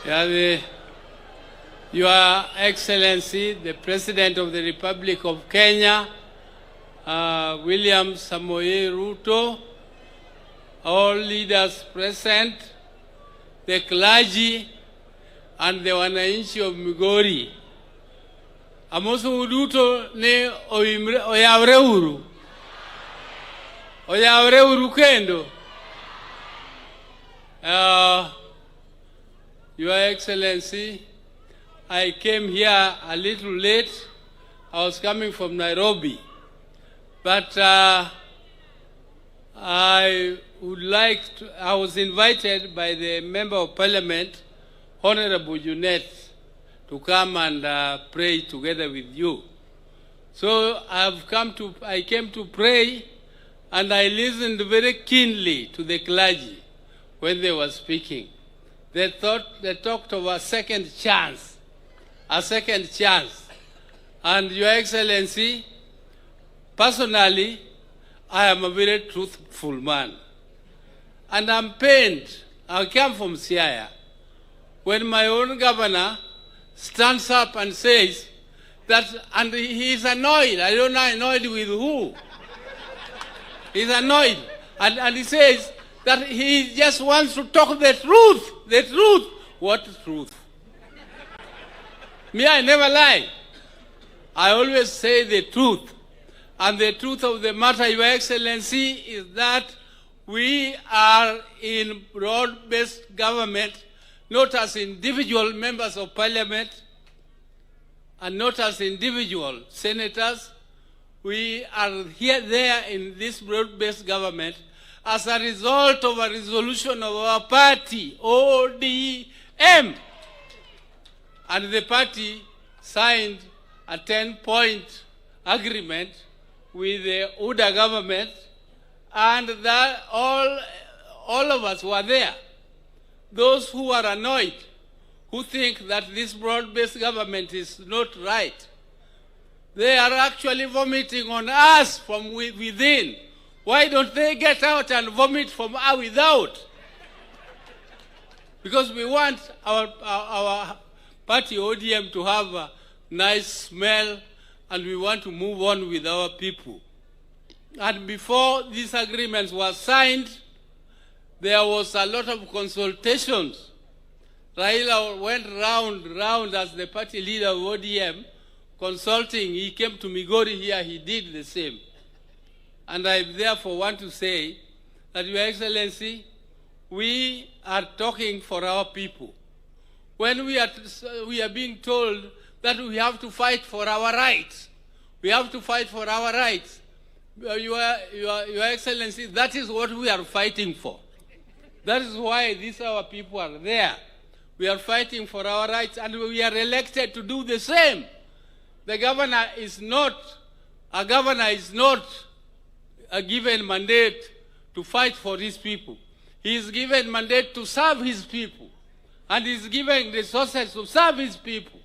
Your Excellency, the President of the Republic of Kenya, William Samoei Ruto, all leaders present, the clergy, and the wananchi of Migori. Amoso Ruto ne oyavre uru kendo. Your Excellency, I came here a little late. I was coming from Nairobi. But I was invited by the Member of Parliament, Honorable Junet, to come and pray together with you. So I came to pray, and I listened very keenly to the clergy when they were speaking. They talked of a second chance. And Your Excellency, personally, I am a very truthful man. And I'm pained. I come from Siaya. When my own governor stands up and says that, and he's annoyed. I don't know annoyed with who. He's annoyed. And he says that he just wants to talk the truth. The truth. What truth? Me, I never lie. I always say the truth. And the truth of the matter, Your Excellency, is that we are in broad-based government, not as individual members of Parliament, and not as individual senators. We are there in this broad-based government as a result of a resolution of our party, ODM. And the party signed a 10-point agreement with the UDA government, and that all of us were there. Those who are annoyed, who think that this broad-based government is not right, they are actually vomiting on us from within. Why don't they get out and vomit from without? Because we want our party ODM to have a nice smell, and we want to move on with our people. And before these agreements were signed, there was a lot of consultations. Raila went round as the party leader of ODM, consulting. He came to Migori here, he did the same. And I therefore want to say that, Your Excellency, we are talking for our people. When we are being told that we have to fight for our rights, we have to fight for our rights. Your Excellency, that is what we are fighting for. That is why these our people are there. We are fighting for our rights, and we are elected to do the same. The governor is not a given mandate to fight for his people. He is given mandate to serve his people, and he is given resources to serve his people.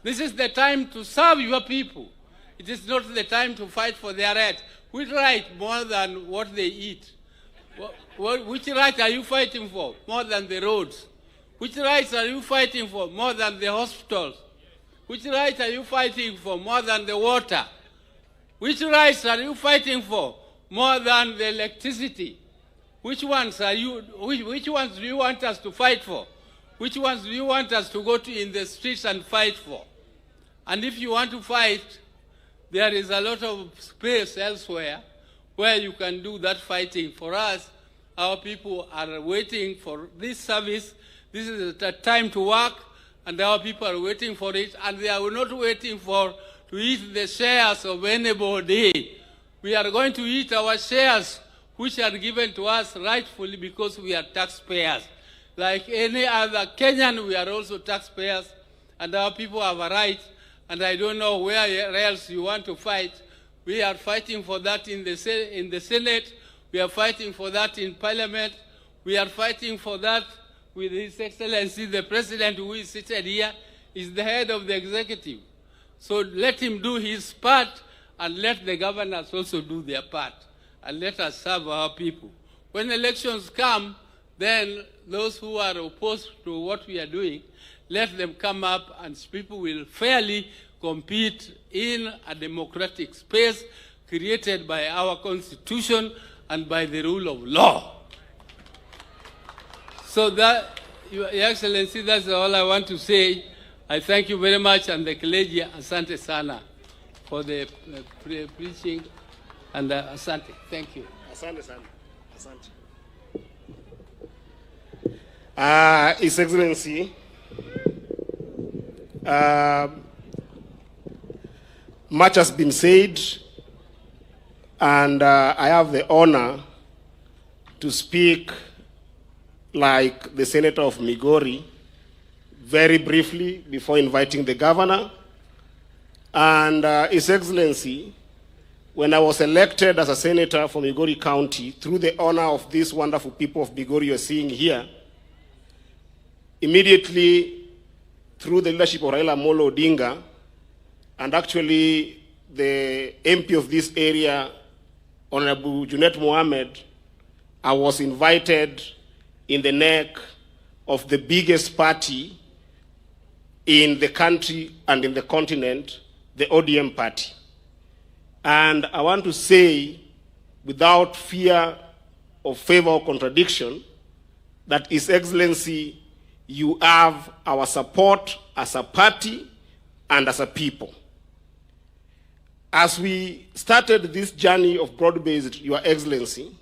This is the time to serve your people. It is not the time to fight for their rights. Which right more than what they eat? Which right are you fighting for more than the roads? Which rights are you fighting for more than the hospitals? Which rights are you fighting for more than the water? Which rights are you fighting for more than the electricity? Which ones do you want us to fight for? Which ones do you want us to go in the streets and fight for? And if you want to fight, there is a lot of space elsewhere where you can do that fighting. For us, our people are waiting for this service. This is the time to work, and our people are waiting for it, and they are not waiting to eat the shares of anybody. We are going to eat our shares, which are given to us rightfully because we are taxpayers. Like any other Kenyan, we are also taxpayers, and our people have a right, and I don't know where else you want to fight. We are fighting for that in the Senate. We are fighting for that in Parliament. We are fighting for that with His Excellency, the President, who is seated here, is the head of the executive. So let him do his part, and let the governors also do their part, and let us serve our people. When elections come, then those who are opposed to what we are doing, let them come up and people will fairly compete in a democratic space created by our Constitution and by the rule of law. So that, Your Excellency, that's all I want to say. I thank you very much, and the clergy, asante sana for the preaching, and asante. Thank you. Asante sana. Asante. His Excellency, much has been said, and I have the honor to speak like the Senator of Migori, very briefly before inviting the Governor. And His Excellency, when I was elected as a Senator for Migori County, through the honor of these wonderful people of Migori you're seeing here, immediately through the leadership of Raila Amolo Odinga, and actually the MP of this area, Honorable Junet Mohammed, I was invited in the neck of the biggest party in the country and in the continent, the ODM party. And I want to say, without fear of favor or contradiction, that His Excellency, you have our support as a party and as a people. As we started this journey of broad-based, Your Excellency,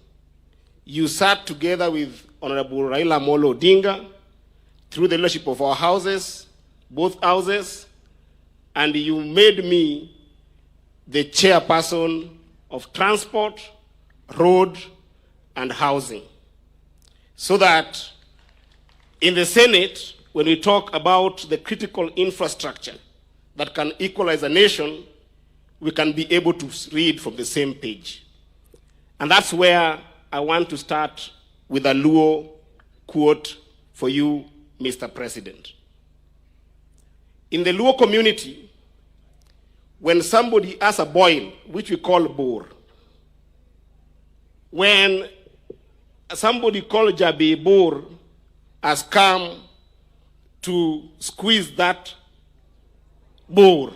you sat together with Honorable Raila Amolo Odinga through the leadership of our houses, both houses, and you made me the chairperson of transport, road, and housing. So that in the Senate, when we talk about the critical infrastructure that can equalize a nation, we can be able to read from the same page. And that's where I want to start with a Luo quote for you, Mr. President. In the Luo community, when somebody has a boil, which we call bore, when somebody called Jabe Bor has come to squeeze that bore,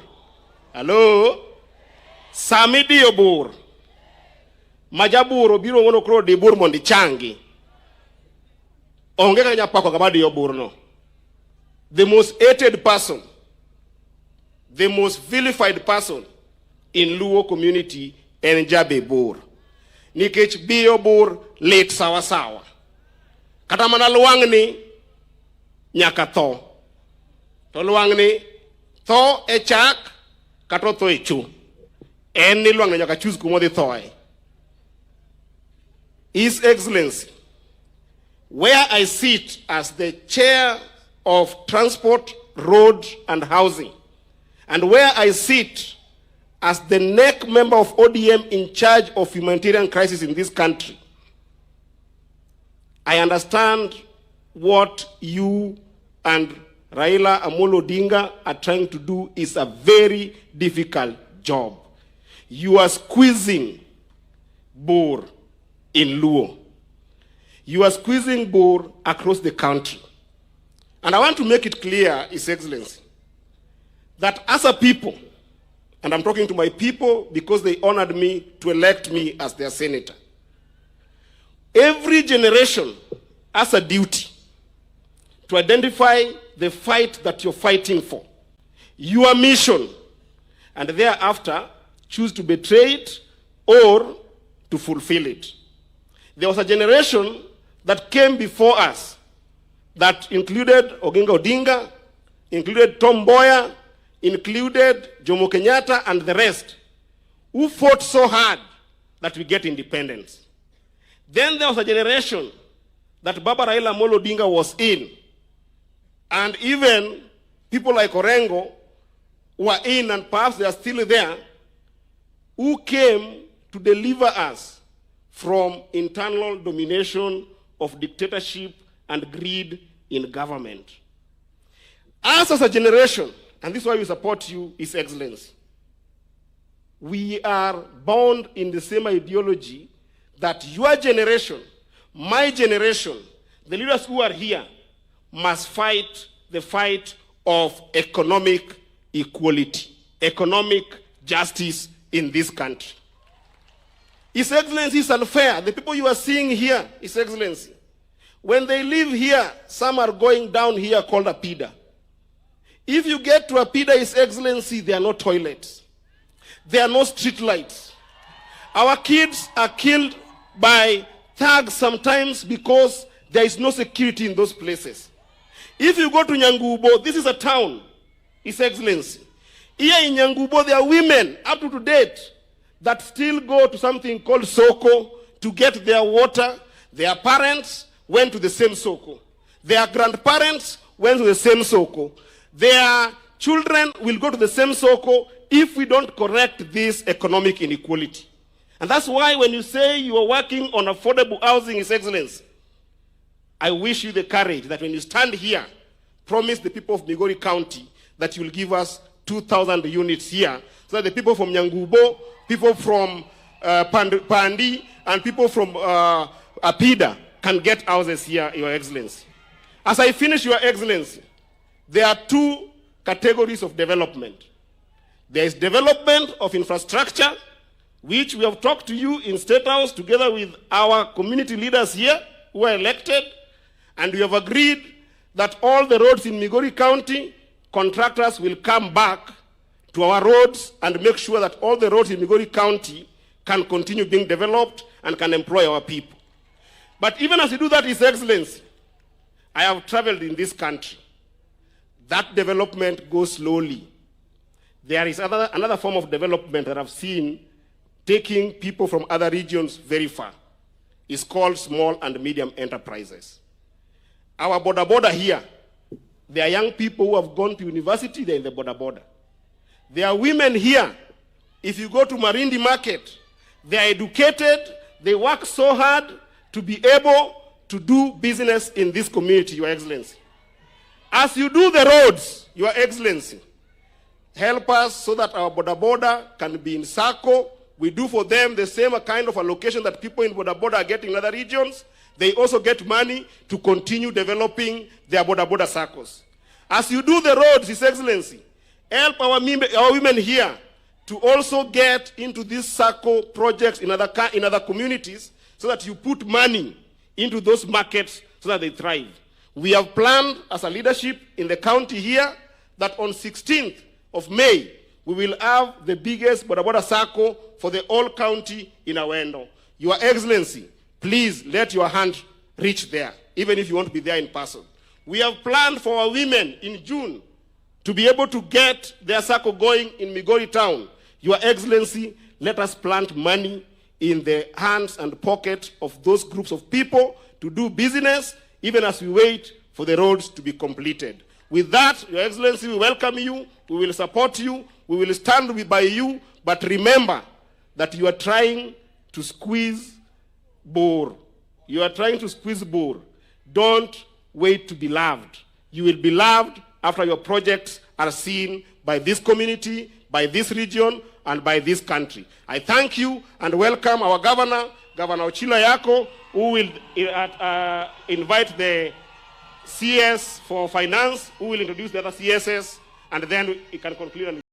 hello? Samidi Obur. Majaburo biro wono kro de bur mondi changi. Onge kanya pako kabadi obur no. The most hated person, the most vilified person in Luo community en Jabe Bor. Nikech biyo bur late sawa sawa. Kata mana luang ni nyaka tho. To luang ni tho e chak kato tho e chu. En ni luang ni nyaka choose kumodi tho e. His Excellency, where I sit as the chair of transport, road, and housing, and where I sit as the NEC member of ODM in charge of humanitarian crisis in this country, I understand what you and Raila Amolo Odinga are trying to do is a very difficult job. You are squeezing Bor in Luo. You are squeezing Bor across the country. And I want to make it clear, His Excellency, that as a people, and I'm talking to my people because they honored me to elect me as their senator, every generation has a duty to identify the fight that you're fighting for, your mission, and thereafter choose to betray it or to fulfill it. There was a generation that came before us that included Oginga Odinga, included Tom Mboya, included Jomo Kenyatta, and the rest, who fought so hard that we get independence. Then there was a generation that Baba Raila Amolo Odinga was in, and even people like Orengo were in, and perhaps they are still there, who came to deliver us from internal domination of dictatorship and greed in government. Us as a generation, and this is why we support you, His Excellency, we are bound in the same ideology that your generation, my generation, The leaders who are here must fight the fight of economic equality, economic justice in this country. His Excellency is unfair. The people you are seeing here, His Excellency, when they live here, some are going down here called Apida. If you get to Apida, His Excellency, there are no toilets. There are no street lights. Our kids are killed by thugs sometimes because there is no security in those places. If you go to Nyangubo, this is a town, His Excellency. Here in Nyangubo, there are women up to date that still go to something called Soko to get their water. Their parents went to the same Soko. Their grandparents went to the same Soko. Their children will go to the same Soko if we don't correct this economic inequality. And that's why when you say you are working on affordable housing, His Excellency, I wish you the courage that when you stand here, promise the people of Migori County that you will give us 2,000 units here, so that the people from Nyangubo, people from Pandi, and people from Apida can get houses here, Your Excellency. As I finish, Your Excellency, there are two categories of development. There is development of infrastructure, which we have talked to you in State House together with our community leaders here who are elected, and we have agreed that all the roads in Migori County, contractors will come back to our roads and make sure that all the roads in Migori County can continue being developed and can employ our people. But even as we do that, His Excellency, I have traveled in this country. That development goes slowly. There is another form of development that I've seen taking people from other regions very far. It's called small and medium enterprises. Our border here, there are young people who have gone to university, they're in the border. There are women here. If you go to Marindi Market, they are educated, they work so hard to be able to do business in this community, Your Excellency. As you do the roads, Your Excellency, help us so that our border can be in Sako. We do for them the same kind of allocation that people in border are getting in other regions. They also get money to continue developing their border circles. As you do the roads, His Excellency, help our women here to also get into these circle projects in other communities so that you put money into those markets so that they thrive. We have planned as a leadership in the county here that on 16th of May, we will have the biggest border circle for the whole county in Awendo. Your Excellency, please let your hand reach there, even if you want to be there in person. We have planned for our women in June to be able to get their circle going in Migori town. Your Excellency, let us plant money in the hands and pockets of those groups of people to do business, even as we wait for the roads to be completed. With that, Your Excellency, we welcome you, we will support you, we will stand by you, but remember that you are trying to squeeze Bor. You are trying to squeeze Bor. Don't wait to be loved. You will be loved after your projects are seen by this community, by this region, and by this country. I thank you and welcome our governor, Governor Ochila Yako, who will invite the CS for finance, who will introduce the other CSS, and then we can conclude.